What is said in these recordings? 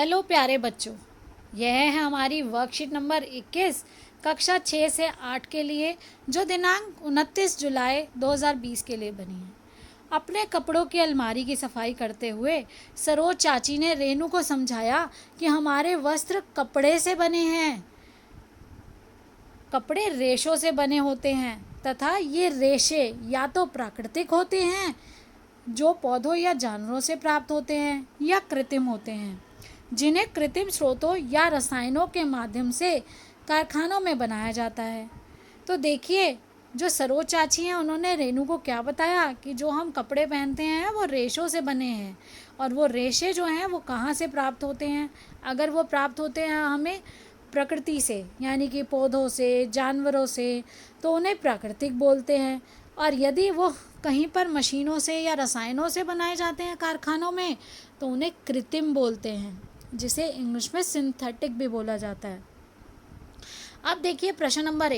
Hello प्यारे बच्चों, यह है हमारी वर्कशीट नंबर 21 कक्षा 6 से 8 के लिए, जो दिनांक 29 जुलाई 2020 के लिए बनी है। अपने कपड़ों की अलमारी की सफाई करते हुए सरोज चाची ने रेनू को समझाया कि हमारे वस्त्र कपड़े से बने हैं। कपड़े रेशों से बने होते हैं तथा ये रेशे या तो प्राकृतिक होते हैं, जो पौधों या जानवरों से प्राप्त होते हैं, या कृत्रिम होते हैं, जिन्हें कृत्रिम स्रोतों या रसायनों के माध्यम से कारखानों में बनाया जाता है। तो देखिए, जो सरोज चाची हैं उन्होंने रेनू को क्या बताया कि जो हम कपड़े पहनते हैं वो रेशों से बने हैं, और वो रेशे जो हैं वो कहाँ से प्राप्त होते हैं। अगर वो प्राप्त होते हैं हमें प्रकृति से, यानी कि पौधों से, जानवरों से, तो उन्हें प्राकृतिक बोलते हैं। और यदि वो कहीं पर मशीनों से या रसायनों से बनाए जाते हैं कारखानों में, तो उन्हें कृत्रिम बोलते हैं, जिसे इंग्लिश में सिंथेटिक भी बोला जाता है। अब देखिए प्रश्न नंबर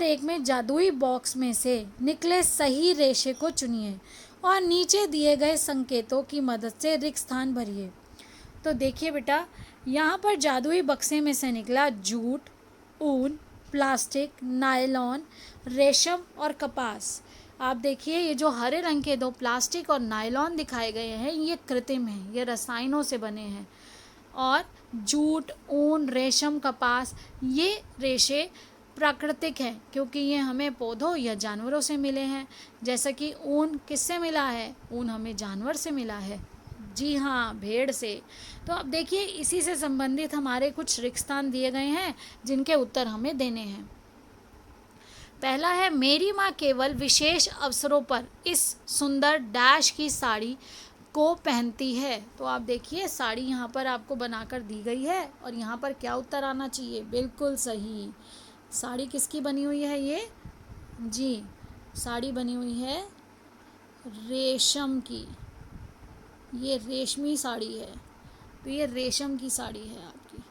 1 में जादुई बॉक्स में से निकले सही रेशे को चुनिए और नीचे दिए गए संकेतों की मदद से रिक्त स्थान भरिए। तो देखिए बेटा, यहाँ पर जादुई बक्से में से निकला जूट, ऊन, प्लास्टिक, नायलॉन, रेशम और कपास। आप देखिए, ये जो हरे रंग के दो प्लास्टिक और नायलॉन दिखाए गए हैं, ये कृत्रिम हैं, ये रसायनों से बने हैं। और जूट, ऊन, रेशम, कपास, ये रेशे प्राकृतिक हैं, क्योंकि ये हमें पौधों या जानवरों से मिले हैं। जैसा कि ऊन किससे मिला है? ऊन हमें जानवर से मिला है। जी हाँ, भेड़ से। तो अब देखिए, इसी से संबंधित हमारे कुछ रिक्त स्थान दिए गए हैं, जिनके उत्तर हमें देने हैं। पहला है, मेरी माँ केवल विशेष अवसरों पर इस सुंदर डैश की साड़ी को पहनती है। तो आप देखिए, साड़ी यहाँ पर आपको बनाकर दी गई है, और यहाँ पर क्या उत्तर आना चाहिए? बिल्कुल सही। साड़ी किसकी बनी हुई है ये? जी, साड़ी बनी हुई है रेशम की। ये रेशमी साड़ी है, तो ये रेशम की साड़ी है आपकी।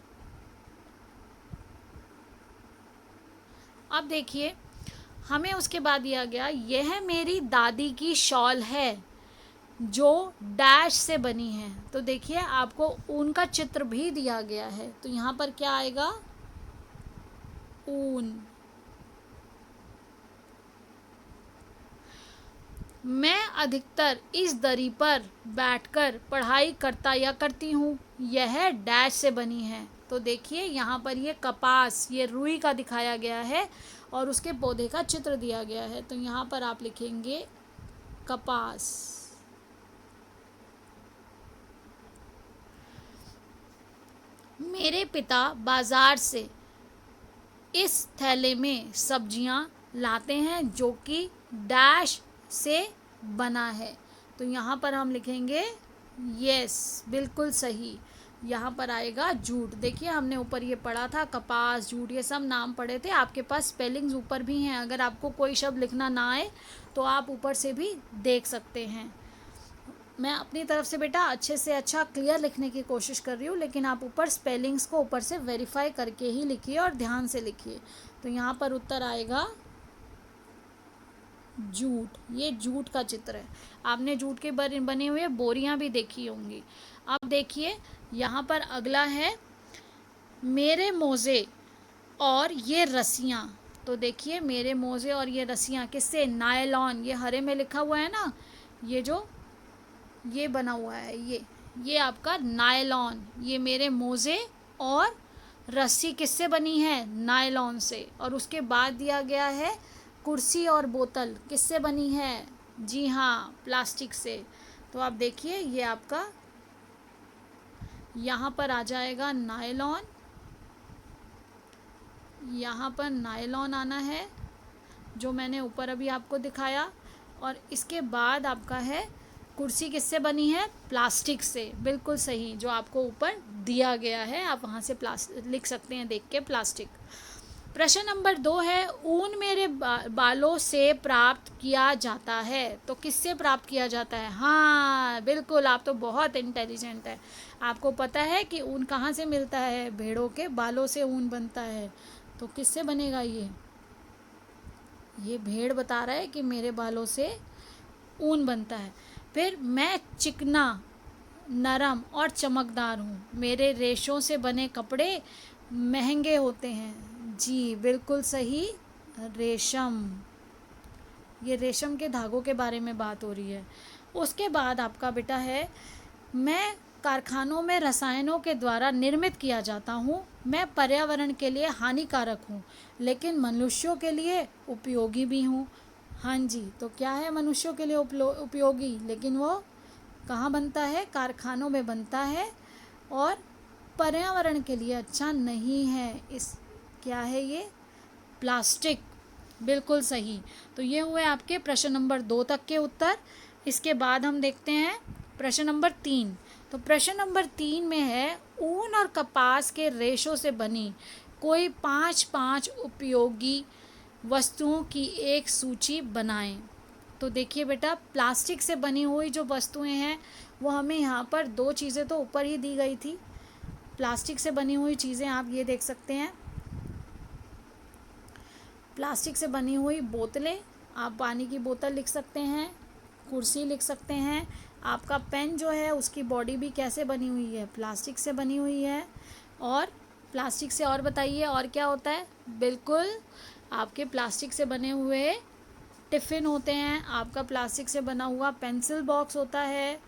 अब देखिए, हमें उसके बाद दिया गया, यह मेरी दादी की शॉल है जो डैश से बनी है। तो देखिए, आपको ऊन का चित्र भी दिया गया है, तो यहाँ पर क्या आएगा? ऊन। मैं अधिकतर इस दरी पर बैठकर पढ़ाई करता या करती हूँ, यह डैश से बनी है। तो देखिए, यहाँ पर ये कपास, ये रुई का दिखाया गया है, और उसके पौधे का चित्र दिया गया है। तो यहाँ पर आप लिखेंगे कपास। मेरे पिता बाजार से इस थैले में सब्जियां लाते हैं, जो कि डैश से बना है। तो यहाँ पर हम लिखेंगे यस, बिल्कुल सही। यहाँ पर आएगा जूट। देखिए, हमने ऊपर ये पढ़ा था, कपास, जूट, ये सब नाम पढ़े थे। आपके पास स्पेलिंग्स ऊपर भी हैं, अगर आपको कोई शब्द लिखना ना आए तो आप ऊपर से भी देख सकते हैं। मैं अपनी तरफ से बेटा अच्छे से अच्छा क्लियर लिखने की कोशिश कर रही हूँ, लेकिन आप ऊपर स्पेलिंग्स को ऊपर से वेरीफाई करके ही लिखिए और ध्यान से लिखिए। तो यहाँ पर उत्तर आएगा जूट। ये जूट का चित्र है। आपने जूट के बने हुए बोरियां भी देखी होंगी। अब देखिए, यहाँ पर अगला है, मेरे मोज़े और ये रस्सियाँ। तो देखिए, मेरे मोज़े और ये रस्सियाँ किससे? नायलॉन। ये हरे में लिखा हुआ है ना, ये जो ये बना हुआ है, ये आपका नायलॉन। ये मेरे मोज़े और रस्सी किससे बनी है? नायलॉन से। और उसके बाद दिया गया है, कुर्सी और बोतल किससे बनी है? जी हाँ, प्लास्टिक से। तो आप देखिए, ये आपका यहाँ पर आ जाएगा नायलॉन। यहाँ पर नायलॉन आना है, जो मैंने ऊपर अभी आपको दिखाया। और इसके बाद आपका है, कुर्सी किससे बनी है? प्लास्टिक से। बिल्कुल सही, जो आपको ऊपर दिया गया है, आप वहाँ से लिख सकते हैं देख के, प्लास्टिक। प्रश्न नंबर 2 है, ऊन मेरे बालों से प्राप्त किया जाता है। तो किससे प्राप्त किया जाता है? हाँ, बिल्कुल, आप तो बहुत इंटेलिजेंट है। आपको पता है कि ऊन कहाँ से मिलता है? भेड़ों के बालों से ऊन बनता है। तो किससे बनेगा ये भेड़ बता रहा है कि मेरे बालों से ऊन बनता है। फिर मैं चिकना नरम और चमकदार हूँ। मेरे रेशों से बने कपड़े महंगे होते हैं। जी बिल्कुल सही, रेशम। ये रेशम के धागों के बारे में बात हो रही है। उसके बाद आपका बेटा है, मैं कारखानों में रसायनों के द्वारा निर्मित किया जाता हूँ। मैं पर्यावरण के लिए हानिकारक हूँ, लेकिन मनुष्यों के लिए उपयोगी भी हूँ। हाँ जी, तो क्या है मनुष्यों के लिए उपयोगी, लेकिन वो कहाँ बनता है? कारखानों में बनता है, और पर्यावरण के लिए अच्छा नहीं है। इस क्या है ये? प्लास्टिक। बिल्कुल सही। तो ये हुए आपके प्रश्न नंबर 2 तक के उत्तर। इसके बाद हम देखते हैं प्रश्न नंबर 3। तो प्रश्न नंबर 3 में है, ऊन और कपास के रेशों से बनी कोई 5 उपयोगी वस्तुओं की एक सूची बनाएं। तो देखिए बेटा, प्लास्टिक से बनी हुई जो वस्तुएं हैं वो हमें यहाँ पर 2 चीज़ें तो ऊपर ही दी गई थी। प्लास्टिक से बनी हुई चीज़ें आप ये देख सकते हैं, प्लास्टिक से बनी हुई बोतलें, आप पानी की बोतल लिख सकते हैं, कुर्सी लिख सकते हैं। आपका पेन जो है उसकी बॉडी भी कैसे बनी हुई है? प्लास्टिक से बनी हुई है। और प्लास्टिक से और बताइए और क्या होता है? बिल्कुल, आपके प्लास्टिक से बने हुए टिफ़िन होते हैं, आपका प्लास्टिक से बना हुआ पेंसिल बॉक्स होता है।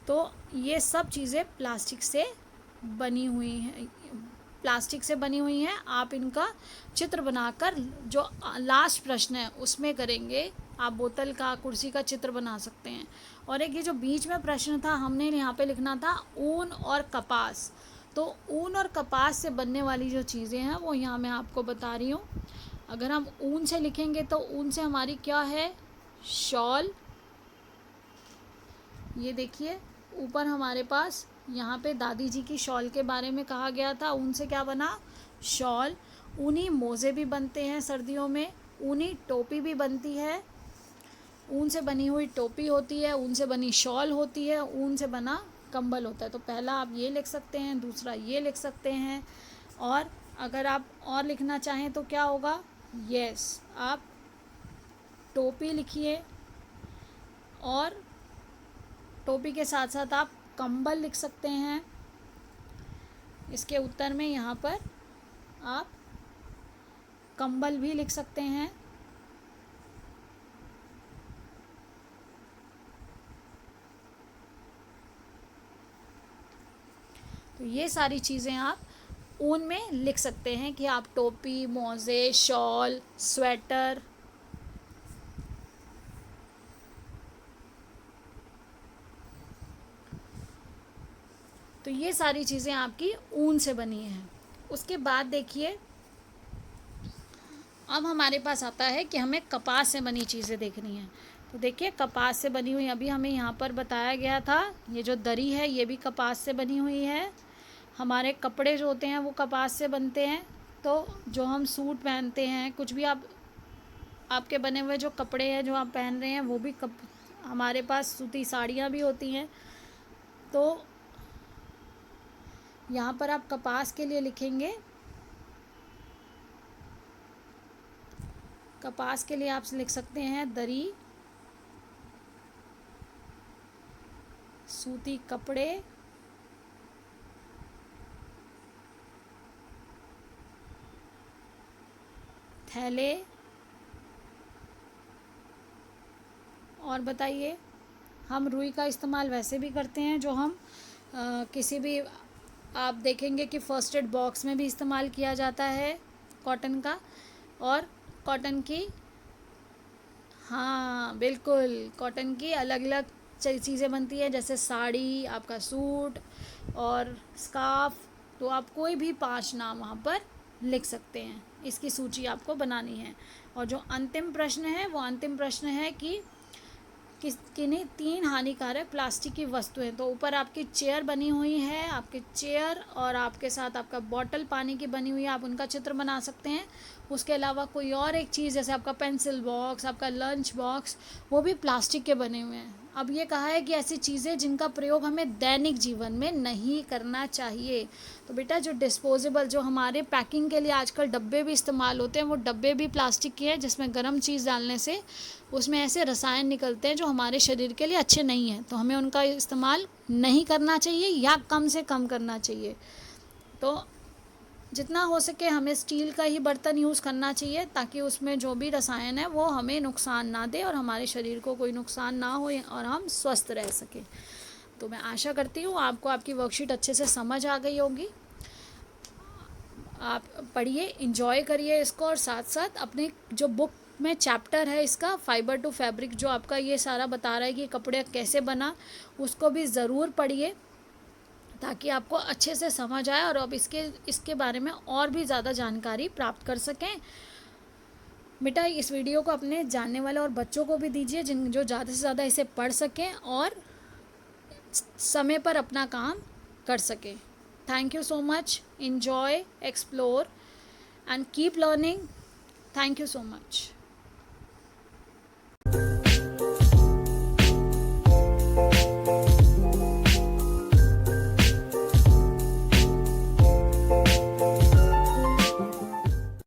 तो ये सब चीज़ें प्लास्टिक से बनी हुई हैं, प्लास्टिक से बनी हुई हैं। आप इनका चित्र बनाकर, जो लास्ट प्रश्न है उसमें करेंगे, आप बोतल का, कुर्सी का चित्र बना सकते हैं। और एक ये जो बीच में प्रश्न था, हमने यहाँ पे लिखना था ऊन और कपास। तो ऊन और कपास से बनने वाली जो चीज़ें हैं वो यहाँ मैं आपको बता रही हूँ। अगर हम ऊन से लिखेंगे तो ऊन से हमारी क्या है? शॉल। ये देखिए ऊपर हमारे पास यहाँ पे दादी जी की शॉल के बारे में कहा गया था। ऊन से क्या बना? शॉल। ऊनी मोज़े भी बनते हैं सर्दियों में, ऊनी टोपी भी बनती है। ऊन से बनी हुई टोपी होती है, ऊन से बनी शॉल होती है, ऊन से बना कंबल होता है। तो पहला आप ये लिख सकते हैं, दूसरा ये लिख सकते हैं। और अगर आप और लिखना चाहें तो क्या होगा? यस, आप टोपी लिखिए, और टोपी के साथ साथ आप कंबल लिख सकते हैं। इसके उत्तर में यहाँ पर आप कंबल भी लिख सकते हैं। तो ये सारी चीज़ें आप ऊन में लिख सकते हैं कि आप टोपी, मोज़े, शॉल, स्वेटर। तो ये सारी चीज़ें आपकी ऊन से बनी हैं। उसके बाद देखिए, अब हमारे पास आता है कि हमें कपास से बनी चीज़ें देखनी हैं। तो देखिए, कपास से बनी हुई, अभी हमें यहाँ पर बताया गया था, ये जो दरी है ये भी कपास से बनी हुई है। हमारे कपड़े जो होते हैं वो कपास से बनते हैं। तो जो हम सूट पहनते हैं, कुछ भी आपके बने हुए जो कपड़े हैं जो आप पहन रहे हैं वो भी हमारे पास सूती साड़ियाँ भी होती हैं। तो यहाँ पर आप कपास के लिए लिखेंगे, कपास के लिए आप लिख सकते हैं दरी, सूती कपड़े, थैले। और बताइए, हम रुई का इस्तेमाल वैसे भी करते हैं, जो हम किसी भी, आप देखेंगे कि फर्स्ट एड बॉक्स में भी इस्तेमाल किया जाता है कॉटन का। और कॉटन की, हाँ बिल्कुल, कॉटन की अलग अलग चीज़ें बनती है, जैसे साड़ी, आपका सूट और स्कार्फ। तो आप कोई भी 5 नाम वहाँ पर लिख सकते हैं। इसकी सूची आपको बनानी है। और जो अंतिम प्रश्न है वो अंतिम प्रश्न है कि किन्हीं 3 हानिकारक प्लास्टिक की वस्तुएं। तो ऊपर आपकी चेयर बनी हुई है, आपके चेयर और आपके साथ आपका बॉटल पानी की बनी हुई है, आप उनका चित्र बना सकते हैं। उसके अलावा कोई और एक चीज़ जैसे आपका पेंसिल बॉक्स, आपका लंच बॉक्स, वो भी प्लास्टिक के बने हुए हैं। अब ये कहा है कि ऐसी चीज़ें जिनका प्रयोग हमें दैनिक जीवन में नहीं करना चाहिए। तो बेटा जो डिस्पोजेबल, जो हमारे पैकिंग के लिए आजकल डब्बे भी इस्तेमाल होते हैं, वो डब्बे भी प्लास्टिक के हैं, जिसमें गर्म चीज़ डालने से उसमें ऐसे रसायन निकलते हैं जो हमारे शरीर के लिए अच्छे नहीं हैं। तो हमें उनका इस्तेमाल नहीं करना चाहिए या कम से कम करना चाहिए। तो जितना हो सके हमें स्टील का ही बर्तन यूज़ करना चाहिए, ताकि उसमें जो भी रसायन है वो हमें नुकसान ना दे और हमारे शरीर को कोई नुकसान ना हो और हम स्वस्थ रह सकें। तो मैं आशा करती हूँ आपको आपकी वर्कशीट अच्छे से समझ आ गई होगी। आप पढ़िए, इंजॉय करिए इसको, और साथ साथ अपने जो बुक में चैप्टर है इसका फाइबर टू फैब्रिक, जो आपका ये सारा बता रहा है कि कपड़े कैसे बना, उसको भी ज़रूर पढ़िए ताकि आपको अच्छे से समझ आए और अब इसके बारे में और भी ज़्यादा जानकारी प्राप्त कर सकें। बेटा इस वीडियो को अपने जानने वाले और बच्चों को भी दीजिए जो ज़्यादा से ज़्यादा इसे पढ़ सकें और समय पर अपना काम कर सकें। Thank you so much. enjoy, explore and keep learning. Thank you so much.